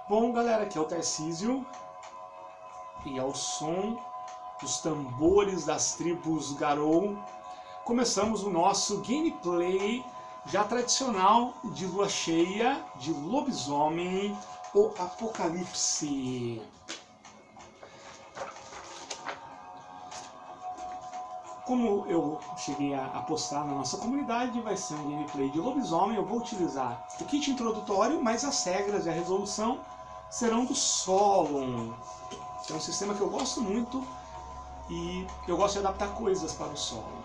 Bom, galera, aqui é o Tarcísio e ao som dos tambores das tribos Garou, começamos o nosso gameplay já tradicional de lua cheia, de lobisomem ou apocalipse. Como eu cheguei a postar na nossa comunidade, vai ser um gameplay de lobisomem. Eu vou utilizar o kit introdutório, mas as regras e a resolução serão do Solon. É um sistema que eu gosto muito e eu gosto de adaptar coisas para o Solon.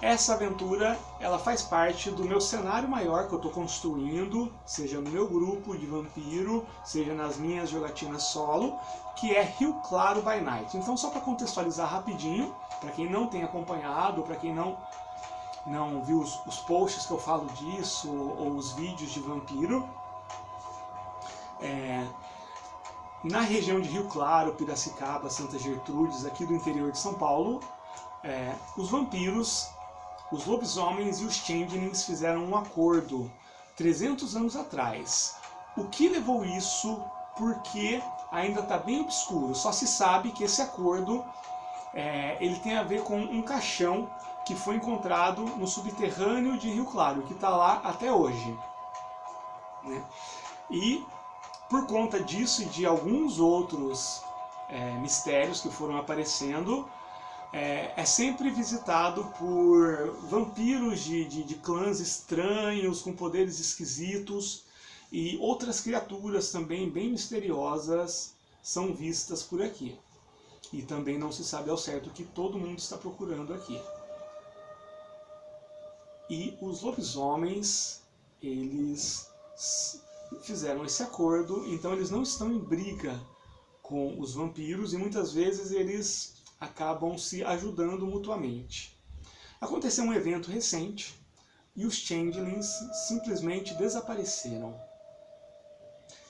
Essa aventura ela faz parte do meu cenário maior que eu estou construindo, seja no meu grupo de vampiro, seja nas minhas jogatinas solo, que é Rio Claro by Night. Então, só para contextualizar rapidinho, para quem não tem acompanhado, para quem não viu os posts que eu falo disso, ou os vídeos de vampiro, na região de Rio Claro, Piracicaba, Santa Gertrudes, aqui do interior de São Paulo, os vampiros, os lobisomens e os changelings fizeram um acordo 300 anos atrás. O que levou isso? Porque ainda está bem obscuro. Só se sabe que esse acordo ele tem a ver com um caixão que foi encontrado no subterrâneo de Rio Claro, que está lá até hoje. E por conta disso e de alguns outros mistérios que foram aparecendo, é sempre visitado por vampiros de clãs estranhos, com poderes esquisitos, e outras criaturas também bem misteriosas são vistas por aqui. E também não se sabe ao certo o que todo mundo está procurando aqui. E os lobisomens, eles fizeram esse acordo, então eles não estão em briga com os vampiros e muitas vezes eles acabam se ajudando mutuamente. Aconteceu um evento recente e os changelings simplesmente desapareceram.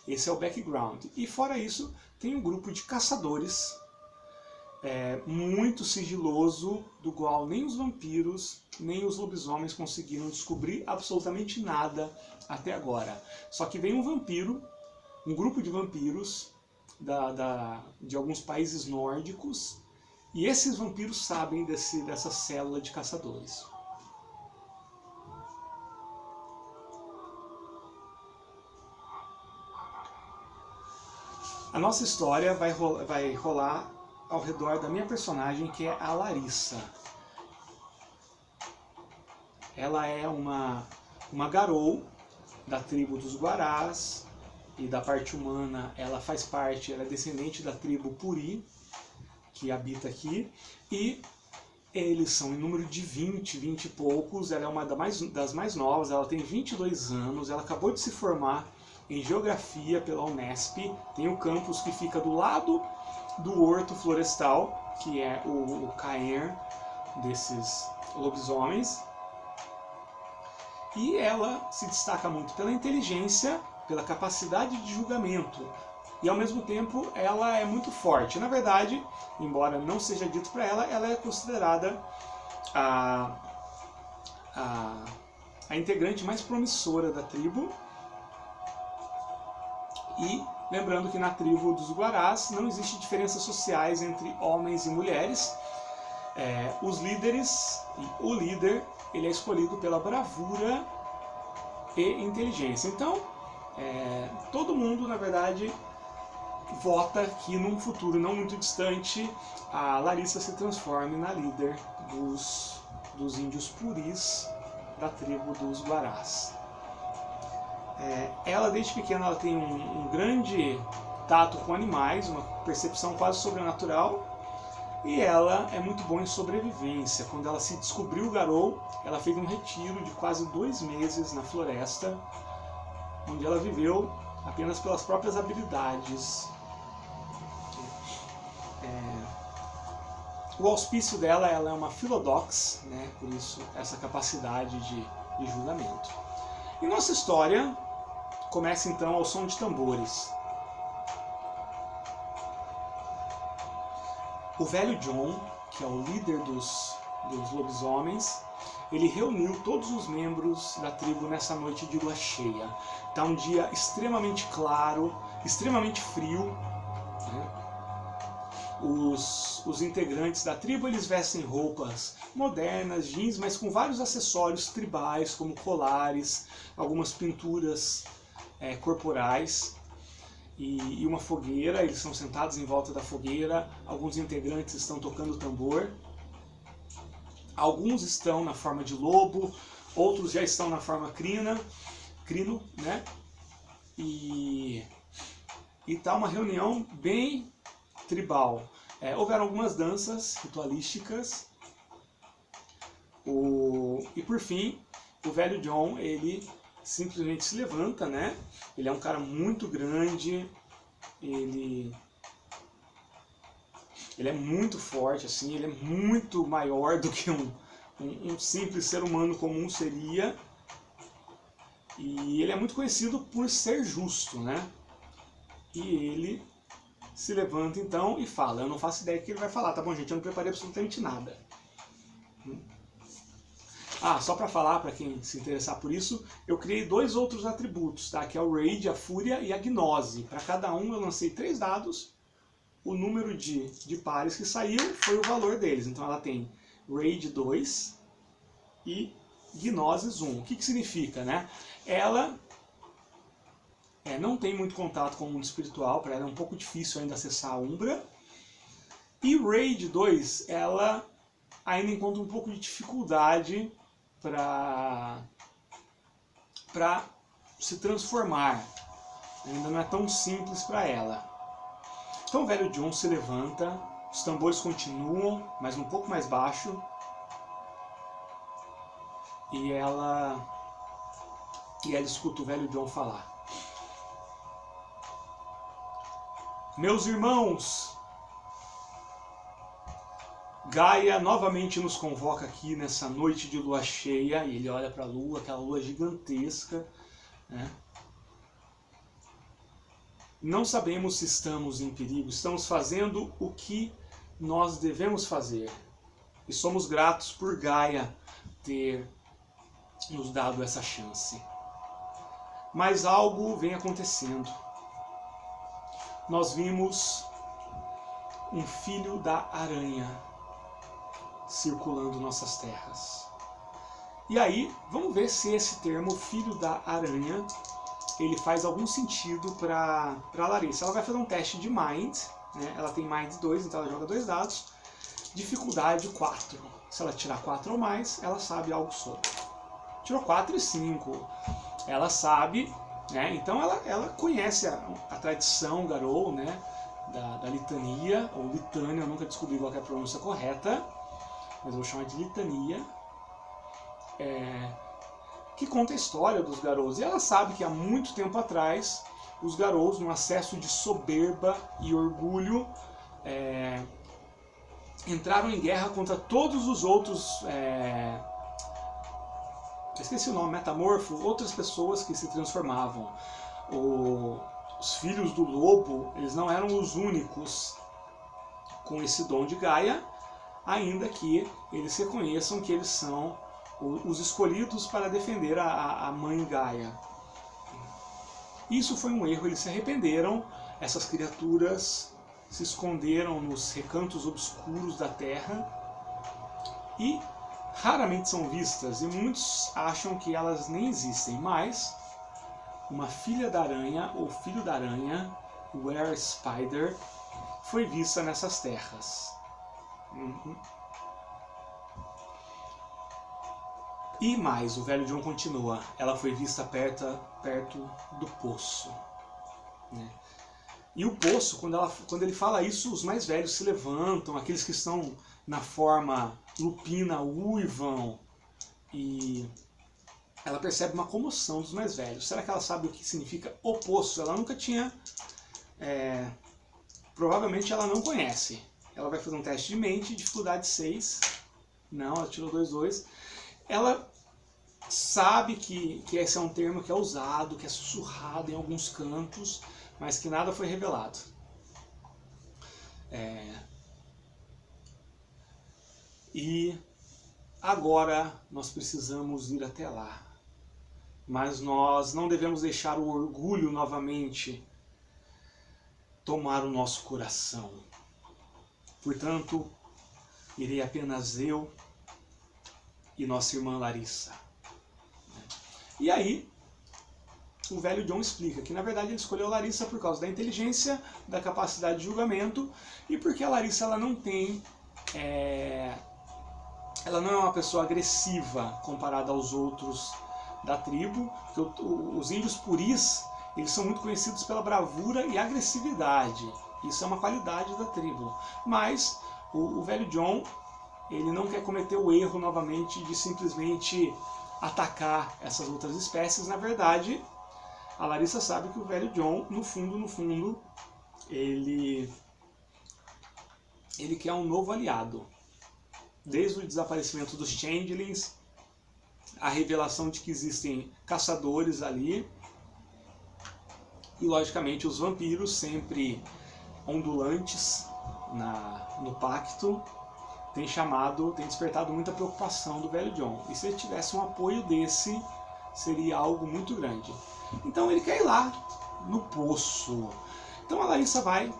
Esse é o background. E fora isso, tem um grupo de caçadores muito sigiloso, do qual nem os vampiros, nem os lobisomens conseguiram descobrir absolutamente nada até agora. Só que vem um vampiro, um grupo de vampiros de alguns países nórdicos, e esses vampiros sabem dessa célula de caçadores. A nossa história vai rolar ao redor da minha personagem, que é a Larissa. Ela é uma Garou da tribo dos Guarás, e da parte humana ela é descendente da tribo Puri, que habita aqui, e eles são em número de 20 e poucos. Ela é uma das mais novas, ela tem 22 anos, ela acabou de se formar em Geografia pela Unesp, tem o campus que fica do lado do Horto Florestal, que é o Caer desses lobisomens, e ela se destaca muito pela inteligência, pela capacidade de julgamento, e ao mesmo tempo ela é muito forte. Na verdade, embora não seja dito para ela, ela é considerada a integrante mais promissora da tribo. E lembrando que na tribo dos Guarás não existe diferenças sociais entre homens e mulheres. Os líderes, e o líder, ele é escolhido pela bravura e inteligência. Então, todo mundo, na verdade, vota que num futuro não muito distante a Larissa se transforme na líder dos índios puris da tribo dos Guarás. Ela, desde pequena, ela tem um grande tato com animais, uma percepção quase sobrenatural, e ela é muito boa em sobrevivência. Quando ela se descobriu Garou, ela fez um retiro de quase 2 meses na floresta, onde ela viveu apenas pelas próprias habilidades. O auspício dela, ela é uma Philodox, por isso essa capacidade de julgamento. E nossa história começa então ao som de tambores. O velho John, que é o líder dos lobisomens, ele reuniu todos os membros da tribo nessa noite de lua cheia. Está um dia extremamente claro, extremamente frio, né? Os integrantes da tribo, eles vestem roupas modernas, jeans, mas com vários acessórios tribais, como colares, algumas pinturas corporais e uma fogueira. Eles são sentados em volta da fogueira, alguns integrantes estão tocando tambor, alguns estão na forma de lobo, outros já estão na forma crino, né? E tá uma reunião bem tribal. Houveram algumas danças ritualísticas. E por fim, o velho John, ele simplesmente se levanta, né? Ele é um cara muito grande, ele é muito forte, assim, ele é muito maior do que um simples ser humano comum seria. E ele é muito conhecido por ser justo, né? E ele se levanta então e fala. Eu não faço ideia do que ele vai falar, tá bom, gente? Eu não preparei absolutamente nada. Só para falar, para quem se interessar por isso, eu criei 2 outros atributos, tá? Que é o Rage, a Fúria e a Gnose. Para cada um eu lancei 3 dados, o número de pares que saiu foi o valor deles. Então ela tem Rage 2 e Gnoses 1. O que significa, né? Ela não tem muito contato com o mundo espiritual, para ela é um pouco difícil ainda acessar a Umbra. E Rage 2, ela ainda encontra um pouco de dificuldade para se transformar. Ainda não é tão simples para ela. Então o velho John se levanta, os tambores continuam, mas um pouco mais baixo. E ela escuta o velho John falar. Meus irmãos, Gaia novamente nos convoca aqui nessa noite de lua cheia, e ele olha para a lua, aquela lua gigantesca, né? Não sabemos se estamos em perigo, estamos fazendo o que nós devemos fazer. E somos gratos por Gaia ter nos dado essa chance. Mas algo vem acontecendo. Nós vimos um filho da aranha circulando nossas terras. E aí, vamos ver se esse termo, filho da aranha, ele faz algum sentido para Larissa. Ela vai fazer um teste de Mind, né? Ela tem Mind 2, então ela joga 2 dados. Dificuldade 4. Se ela tirar 4 ou mais, ela sabe algo sobre. Tirou 4 e 5. Ela sabe, né? Então ela conhece a tradição Garou, né? Da litania, ou litânia, eu nunca descobri qual é a pronúncia correta, mas eu vou chamar de litania, que conta a história dos Garous. E ela sabe que há muito tempo atrás, os Garous, num acesso de soberba e orgulho, entraram em guerra contra todos os outros, esqueci o nome, metamorfo, outras pessoas que se transformavam. Os filhos do lobo, eles não eram os únicos com esse dom de Gaia, ainda que eles reconheçam que eles são os escolhidos para defender a mãe Gaia. Isso foi um erro, eles se arrependeram, essas criaturas se esconderam nos recantos obscuros da Terra e raramente são vistas, e muitos acham que elas nem existem, mas uma filha da aranha, ou filho da aranha, Were Spider, foi vista nessas terras. E mais, o velho John continua, ela foi vista perto do poço. Né? E o poço, quando ele fala isso, os mais velhos se levantam, aqueles que estão na forma lupina uivam, e ela percebe uma comoção dos mais velhos. Será que ela sabe o que significa o poço? Ela nunca tinha... provavelmente ela não conhece. Ela vai fazer um teste de mente, dificuldade 6. Não, ela tirou 2. Ela sabe que esse é um termo que é usado, que é sussurrado em alguns cantos, mas que nada foi revelado. E agora nós precisamos ir até lá. Mas nós não devemos deixar o orgulho novamente tomar o nosso coração. Portanto, irei apenas eu e nossa irmã Larissa. E aí, o velho John explica que na verdade ele escolheu a Larissa por causa da inteligência, da capacidade de julgamento e porque a Larissa ela não tem, ela não é uma pessoa agressiva comparada aos outros da tribo. Porque os índios puris, eles são muito conhecidos pela bravura e agressividade. Isso é uma qualidade da tribo. Mas o velho John, ele não quer cometer o erro novamente de simplesmente atacar essas outras espécies. Na verdade, a Larissa sabe que o velho John, no fundo, ele quer um novo aliado. Desde o desaparecimento dos Changelings, a revelação de que existem caçadores ali, e logicamente os vampiros, sempre ondulantes no pacto, tem despertado muita preocupação do velho John. E se ele tivesse um apoio desse, seria algo muito grande. Então ele quer ir lá, no poço. Então a Larissa vai,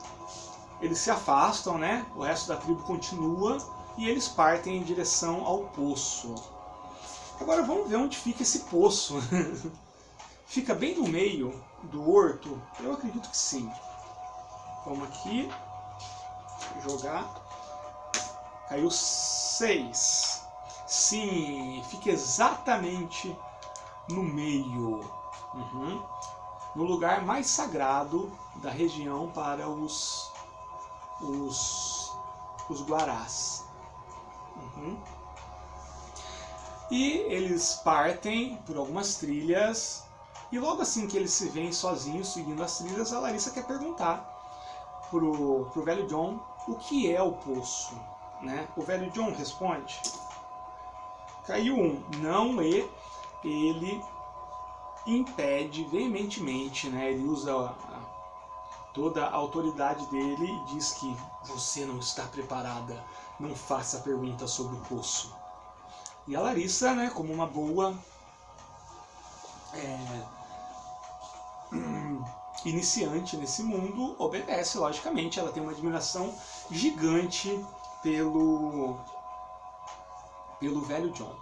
eles se afastam, né? O resto da tribo continua e eles partem em direção ao poço. Agora vamos ver onde fica esse poço. Fica bem no meio do horto? Eu acredito que sim. Vamos aqui, jogar. Caiu 6. Sim, fica exatamente no meio. No lugar mais sagrado da região para os guarás. E eles partem por algumas trilhas. E logo assim que eles se veem sozinhos seguindo as trilhas, a Larissa quer perguntar pro velho John o que é o poço. Né? O velho John responde. Caiu 1. Não é. Ele impede veementemente, né? Ele usa toda a autoridade dele e diz que você não está preparada, não faça perguntas sobre o poço. E a Larissa, né, como uma boa iniciante nesse mundo, obedece, logicamente. Ela tem uma admiração gigante pelo velho John.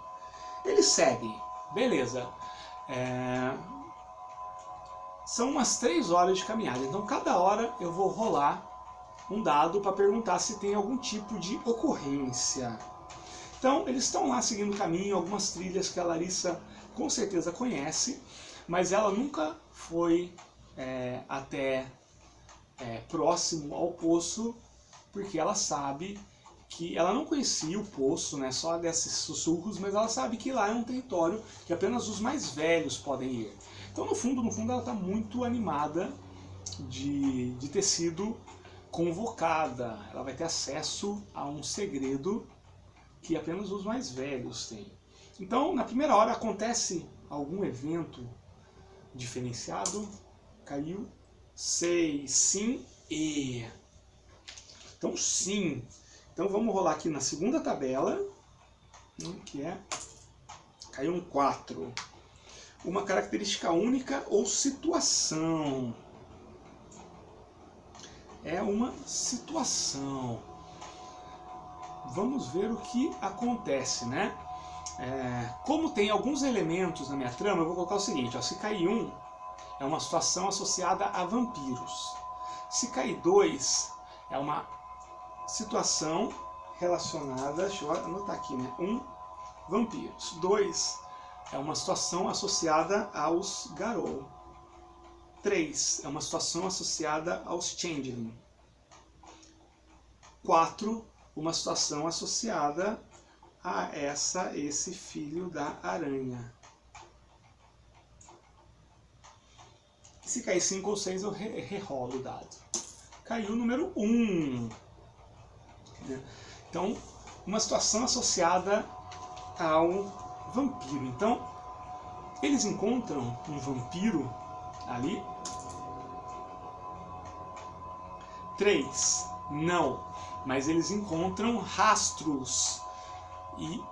Eles seguem, beleza. São umas 3 horas de caminhada, então cada hora eu vou rolar um dado para perguntar se tem algum tipo de ocorrência. Então eles estão lá seguindo o caminho, algumas trilhas que a Larissa com certeza conhece, mas ela nunca foi até próximo ao poço, porque ela sabe que ela não conhecia o poço, né, só desses sussurros, mas ela sabe que lá é um território que apenas os mais velhos podem ir. Então no fundo ela está muito animada de ter sido convocada. Ela vai ter acesso a um segredo que apenas os mais velhos têm. Então na primeira hora acontece algum evento diferenciado. Caiu 6, sim e. Então sim. Então vamos rolar aqui na segunda tabela, que caiu um 4. Uma característica única ou situação. É uma situação. Vamos ver o que acontece, né? Como tem alguns elementos na minha trama, eu vou colocar o seguinte, ó, se cair 1, é uma situação associada a vampiros. Se cair 2, é uma situação relacionada, deixa eu anotar aqui, né? 1, vampiros. 2, é uma situação associada aos Garou. 3, é uma situação associada aos Changeling. 4, uma situação associada a esse filho da aranha. Se cair 5 ou 6, eu rerolo o dado. Caiu o número 1. Então, uma situação associada ao vampiro. Então, eles encontram um vampiro ali. 3, não. Mas eles encontram rastros. E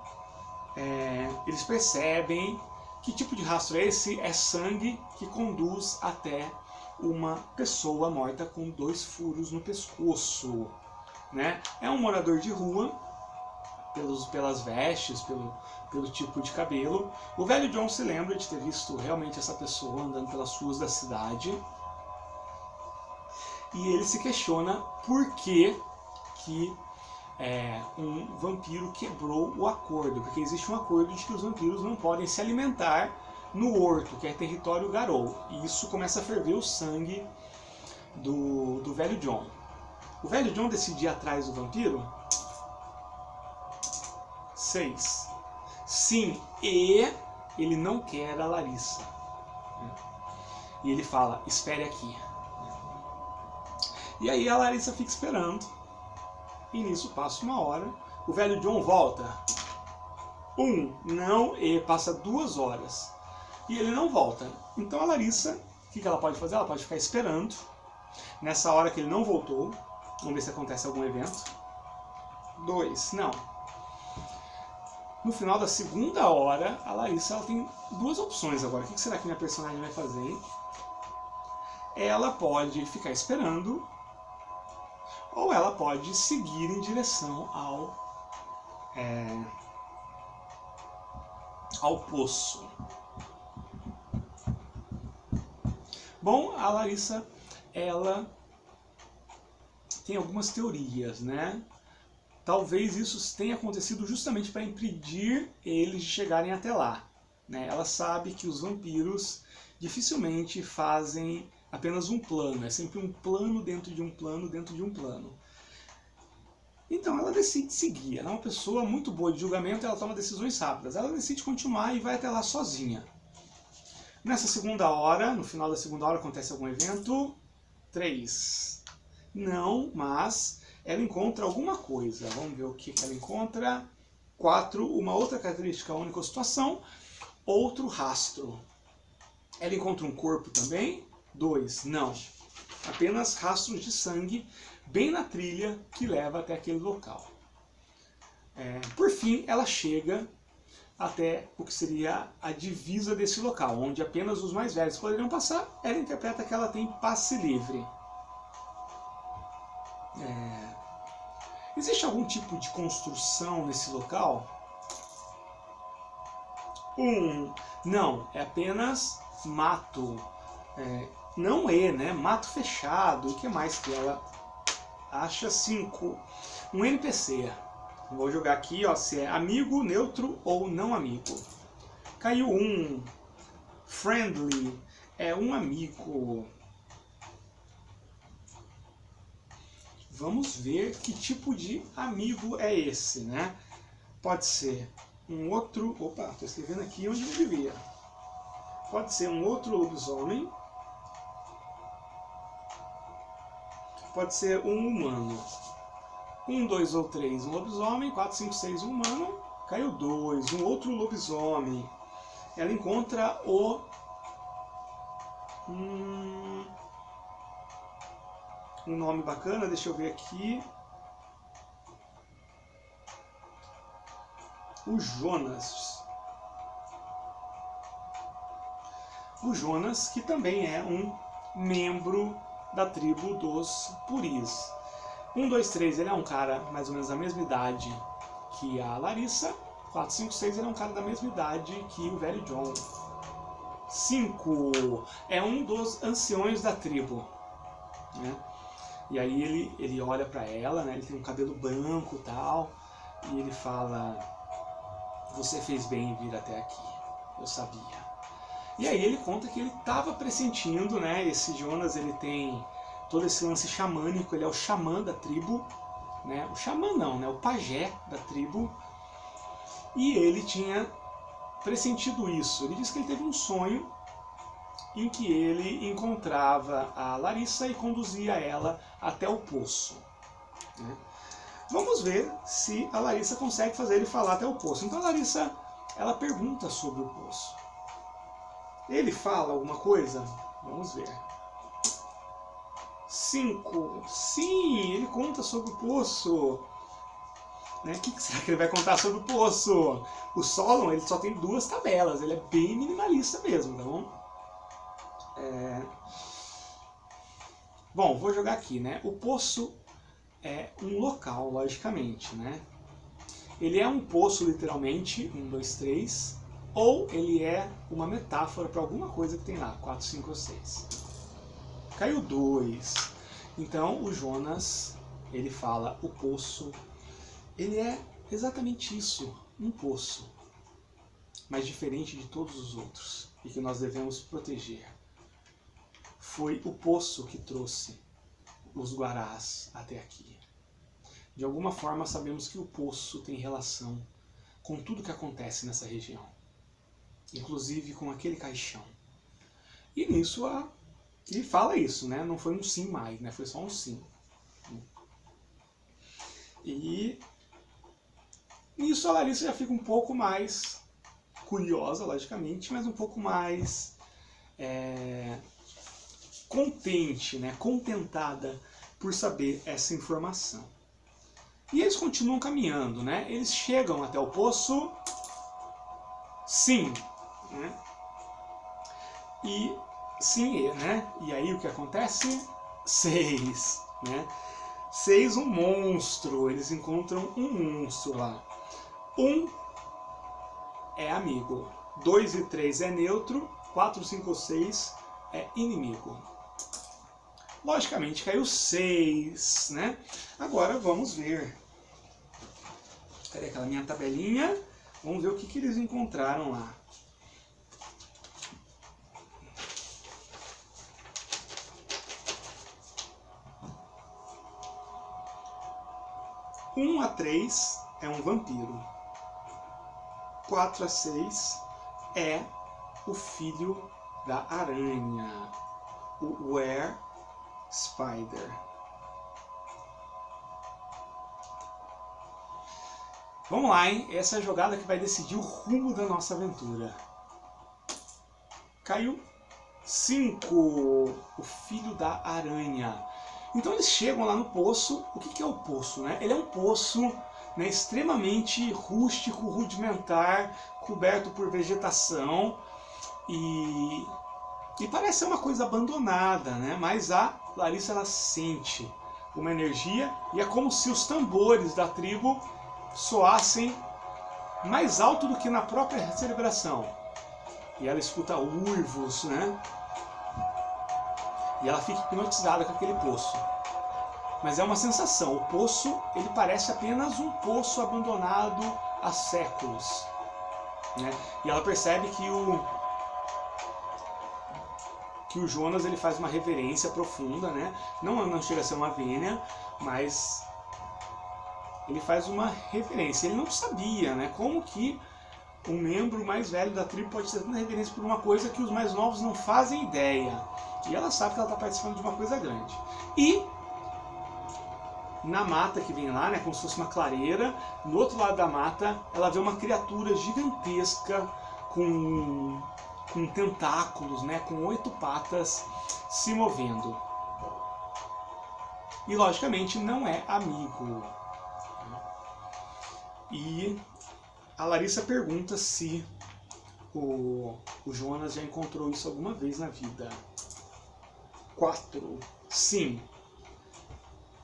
eles percebem que tipo de rastro é esse? É sangue que conduz até uma pessoa morta com 2 furos no pescoço, né? É um morador de rua, pelas vestes, pelo tipo de cabelo. O velho John se lembra de ter visto realmente essa pessoa andando pelas ruas da cidade. E ele se questiona por que um vampiro quebrou o acordo. Porque existe um acordo de que os vampiros não podem se alimentar no horto, que é território Garou. E isso começa a ferver o sangue do velho John. O velho John decide ir atrás do vampiro? 6. Sim, e ele não quer a Larissa. E ele fala, espere aqui. E aí a Larissa fica esperando. E nisso passa 1 hora. O velho John volta. 1, não, e passa 2 horas. E ele não volta. Então a Larissa, o que ela pode fazer? Ela pode ficar esperando. Nessa hora que ele não voltou. Vamos ver se acontece algum evento. 2, não. No final da 2ª hora, a Larissa ela tem 2 opções agora. O que será que minha personagem vai fazer? Ela pode ficar esperando, ou ela pode seguir em direção ao poço. Bom, a Larissa, ela tem algumas teorias, né? Talvez isso tenha acontecido justamente para impedir eles de chegarem até lá, né? Ela sabe que os vampiros dificilmente fazem apenas um plano, é sempre um plano dentro de um plano dentro de um plano. Então ela decide seguir, ela é uma pessoa muito boa de julgamento, ela toma decisões rápidas, ela decide continuar e vai até lá sozinha. Nessa 2ª hora, no final da 2ª hora acontece algum evento? 3. Não, mas ela encontra alguma coisa. Vamos ver o que ela encontra. 4, uma outra característica única ou situação, outro rastro. Ela encontra um corpo também? 2, não. Apenas rastros de sangue bem na trilha que leva até aquele local. Por fim, ela chega até o que seria a divisa desse local, onde apenas os mais velhos poderiam passar. Ela interpreta que ela tem passe livre. Existe algum tipo de construção nesse local? 1, não, é apenas mato. Não né? Mato fechado. E o que mais que ela acha? 5, um NPC. Vou jogar aqui, ó, se é amigo, neutro ou não amigo. Caiu 1. Friendly. É um amigo. Vamos ver que tipo de amigo é esse, né? Pode ser um outro... Opa, estou escrevendo aqui onde eu devia. Pode ser um outro lobisomem. Pode ser um humano. 1, 2 ou 3, um lobisomem. 4, 5, 6, um humano. Caiu 2, um outro lobisomem. Ela encontra o... um nome bacana, deixa eu ver aqui. O Jonas. O Jonas, que também é um membro da tribo dos Puris. 1, 2, 3, ele é um cara mais ou menos da mesma idade que a Larissa. 4, 5, 6, ele é um cara da mesma idade que o velho John. 5, é um dos anciões da tribo, né? E aí ele olha pra ela, né? Ele tem um cabelo branco e tal, e ele fala: você fez bem em vir até aqui, eu sabia. E aí ele conta que ele estava pressentindo, né? Esse Jonas, ele tem todo esse lance xamânico, ele é o xamã da tribo, né? O xamã não, né? O pajé da tribo. E ele tinha pressentido isso. Ele disse que ele teve um sonho em que ele encontrava a Larissa e conduzia ela até o poço, né? Vamos ver se a Larissa consegue fazer ele falar até o poço. Então a Larissa, ela pergunta sobre o poço. Ele fala alguma coisa? Vamos ver. 5. Sim, ele conta sobre o poço. Né? O que será que ele vai contar sobre o poço? O Solon, ele só tem 2 tabelas, ele é bem minimalista mesmo, tá bom? Bom, vou jogar aqui, né? O poço é um local, logicamente, né? Ele é um poço, literalmente, 1, 2, 3, ou ele é uma metáfora para alguma coisa que tem lá, 4, 5 ou 6. Caiu 2. Então, o Jonas, ele fala, o poço, ele é exatamente isso, um poço, mas diferente de todos os outros, e que nós devemos proteger. Foi o poço que trouxe os Guarás até aqui. De alguma forma sabemos que o poço tem relação com tudo que acontece nessa região, inclusive com aquele caixão. E nisso ele fala isso, né? Não foi um sim mais, né? Foi só um sim. E nisso a Larissa já fica um pouco mais curiosa, logicamente, mas um pouco mais contente, né? Contentada por saber essa informação. E eles continuam caminhando, né? Eles chegam até o poço, sim, né? E sim, né? E aí o que acontece? 6, né? 6, um monstro. Eles encontram um monstro lá. 1 é amigo, 2 e 3 é neutro, 4, 5 ou 6 é inimigo. Logicamente caiu 6, né? Agora vamos ver. Cadê aquela minha tabelinha? Vamos ver o que eles encontraram lá. 1 a 3 é um vampiro. 4 a 6 é o filho da aranha, o Were Spider. Vamos lá, hein? Essa é a jogada que vai decidir o rumo da nossa aventura. Caiu 5, o filho da aranha. Então eles chegam lá no poço. O que é o poço, né? Ele é um poço, né, extremamente rústico, rudimentar, coberto por vegetação e parece ser uma coisa abandonada, né? Mas a Larissa, ela sente uma energia e é como se os tambores da tribo soassem mais alto do que na própria celebração. E ela escuta uivos, né? E ela fica hipnotizada com aquele poço. Mas é uma sensação. O poço, ele parece apenas um poço abandonado há séculos, né? E ela percebe que o Jonas, ele faz uma reverência profunda, né? Não chega a ser uma vênia, mas ele faz uma reverência. Ele não sabia, né? Como que um membro mais velho da tribo pode ter tanta reverência por uma coisa que os mais novos não fazem ideia. E ela sabe que ela está participando de uma coisa grande. E na mata que vem lá, né, como se fosse uma clareira, no outro lado da mata, ela vê uma criatura gigantesca com tentáculos, né, com 8 patas se movendo. E logicamente não é amigo. E a Larissa pergunta se o Jonas já encontrou isso alguma vez na vida. 4. Sim.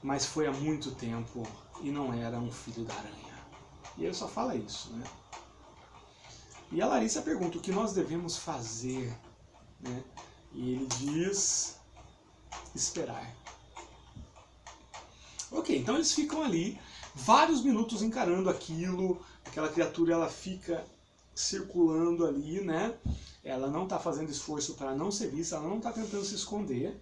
Mas foi há muito tempo e não era um filho da aranha. E ele só fala isso, né? E a Larissa pergunta o que nós devemos fazer, né? E ele diz esperar. Ok, então eles ficam ali vários minutos encarando aquilo. Aquela criatura, ela fica circulando ali, né? Ela não está fazendo esforço para não ser vista, ela não está tentando se esconder,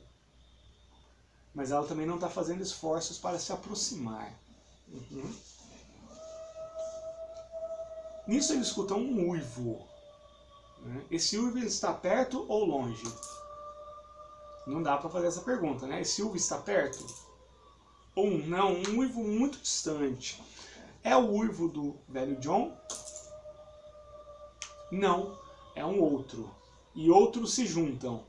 mas ela também não está fazendo esforços para se aproximar. Nisso eles escutam um uivo. Esse uivo está perto ou longe? Não dá para fazer essa pergunta, né? Esse uivo está perto? Ou não, um uivo muito distante. É o uivo do velho John? Não, é um outro. E outros se juntam.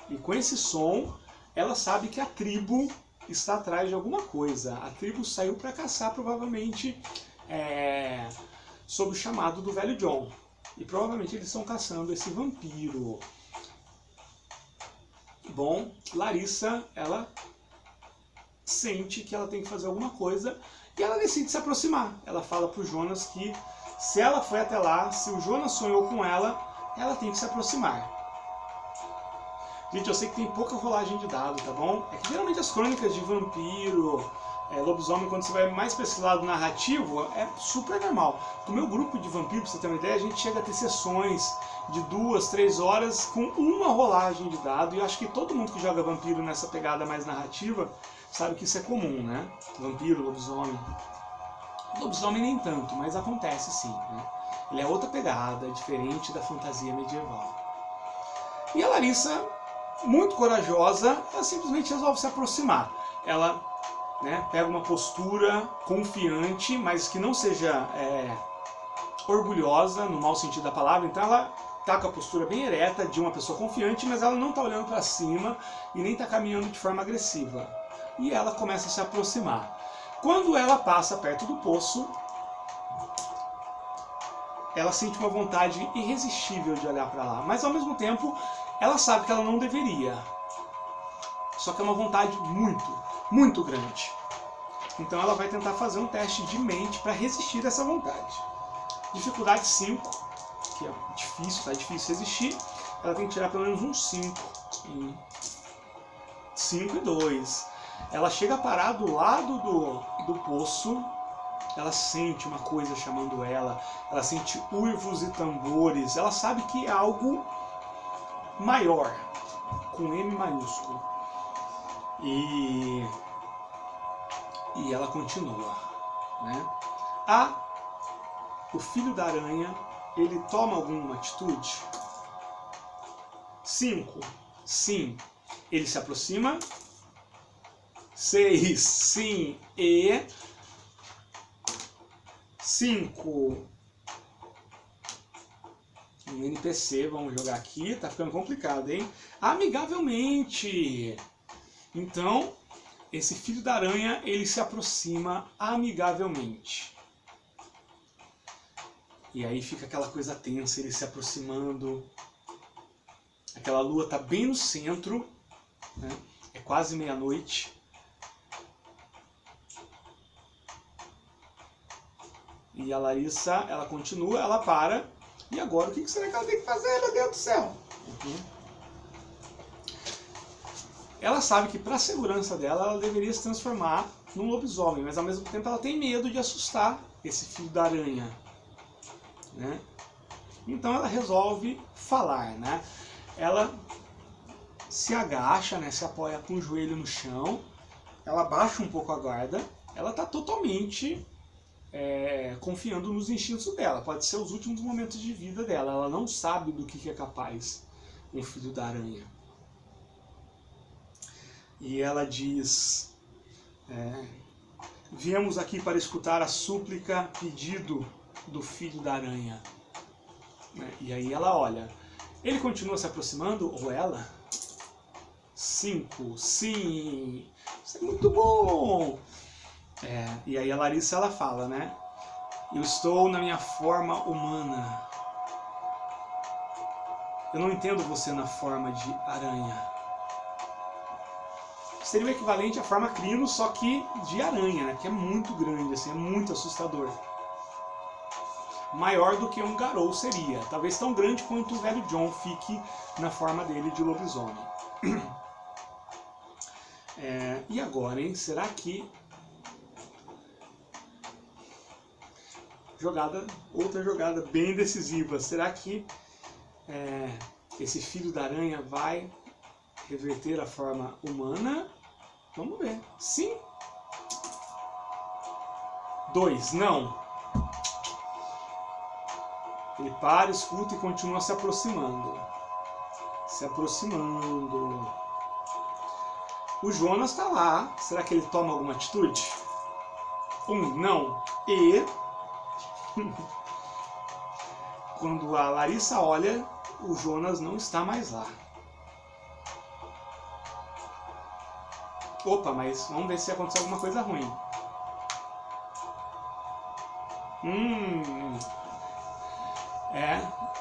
E com esse som, ela sabe que a tribo está atrás de alguma coisa. A tribo saiu para caçar, provavelmente, sob o chamado do velho John. E provavelmente eles estão caçando esse vampiro. Bom, Larissa, ela sente que ela tem que fazer alguma coisa e ela decide se aproximar. Ela fala pro Jonas que se ela foi até lá, se o Jonas sonhou com ela, ela tem que se aproximar. Gente, eu sei que tem pouca rolagem de dado, tá bom? É que geralmente as crônicas de vampiro, lobisomem, quando você vai mais para esse lado narrativo, é super normal. No meu grupo de vampiro, pra você ter uma ideia, a gente chega a ter sessões de 2, 3 horas com uma rolagem de dado, e eu acho que todo mundo que joga vampiro nessa pegada mais narrativa sabe que isso é comum, né? Vampiro, lobisomem. Lobisomem nem tanto, mas acontece sim, né? Ele é outra pegada, diferente da fantasia medieval. E a Larissa, muito corajosa, ela simplesmente resolve se aproximar. Ela pega uma postura confiante, mas que não seja orgulhosa, no mau sentido da palavra. Então ela está com a postura bem ereta de uma pessoa confiante, mas ela não está olhando para cima e nem está caminhando de forma agressiva. E ela começa a se aproximar. Quando ela passa perto do poço, ela sente uma vontade irresistível de olhar para lá, mas ao mesmo tempo ela sabe que ela não deveria. Só que é uma vontade muito, muito grande. Então ela vai tentar fazer um teste de mente para resistir a essa vontade. Dificuldade 5, que é difícil, tá difícil resistir. Ela tem que tirar pelo menos um 5. 5 e 2. Ela chega a parar do lado do poço. Ela sente uma coisa chamando ela. Ela sente uivos e tambores. Ela sabe que é algo maior, com M maiúsculo. E ela continua, né? O filho da aranha, ele toma alguma atitude? 5, sim. Ele se aproxima. 6, sim. E 5. Um NPC, vamos jogar aqui, tá ficando complicado, hein? Amigavelmente. Então, esse filho da aranha, ele se aproxima amigavelmente. E aí fica aquela coisa tensa, ele se aproximando. Aquela lua tá bem no centro, né? É quase meia-noite. E a Larissa, ela continua, ela para. E agora, o que será que ela tem que fazer, meu Deus do céu? Ela sabe que, para a segurança dela, ela deveria se transformar num lobisomem, mas ao mesmo tempo ela tem medo de assustar esse filho da aranha, né? Então ela resolve falar, né? Ela se agacha, né? Se apoia com o joelho no chão, ela baixa um pouco a guarda, ela está totalmente confiando nos instintos dela. Pode ser os últimos momentos de vida dela. Ela não sabe do que é capaz um filho da aranha. E ela diz: viemos aqui para escutar a súplica, pedido do filho da aranha. E aí ela olha. Ele continua se aproximando, ou ela? 5, sim, isso é muito bom. E aí a Larissa, ela fala, né? Eu estou na minha forma humana. Eu não entendo você na forma de aranha. Seria o equivalente à forma crino, só que de aranha, né? Que é muito grande, assim, é muito assustador. Maior do que um Garou seria. Talvez tão grande quanto o velho John fique na forma dele de lobisomem. E agora, hein? Será que... outra jogada bem decisiva. Será que esse filho da aranha vai reverter a forma humana? Vamos ver. Sim. 2, não. Ele para, escuta e continua se aproximando. Se aproximando. O Jonas está lá. Será que ele toma alguma atitude? 1, não. E... quando a Larissa olha, o Jonas não está mais lá. Opa, mas vamos ver se aconteceu alguma coisa ruim.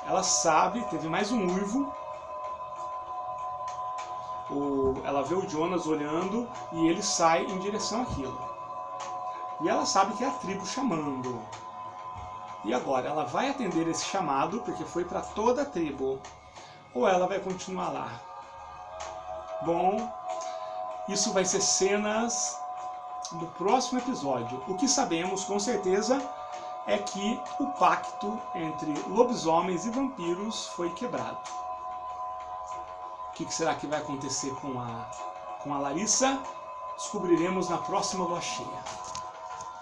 Ela sabe, teve mais um uivo. Ela vê o Jonas olhando e ele sai em direção àquilo. E ela sabe que é a tribo chamando. E agora, ela vai atender esse chamado, porque foi para toda a tribo. Ou ela vai continuar lá? Bom, isso vai ser cenas do próximo episódio. O que sabemos com certeza é que o pacto entre lobisomens e vampiros foi quebrado. O que será que vai acontecer com a Larissa? Descobriremos na próxima lua cheia.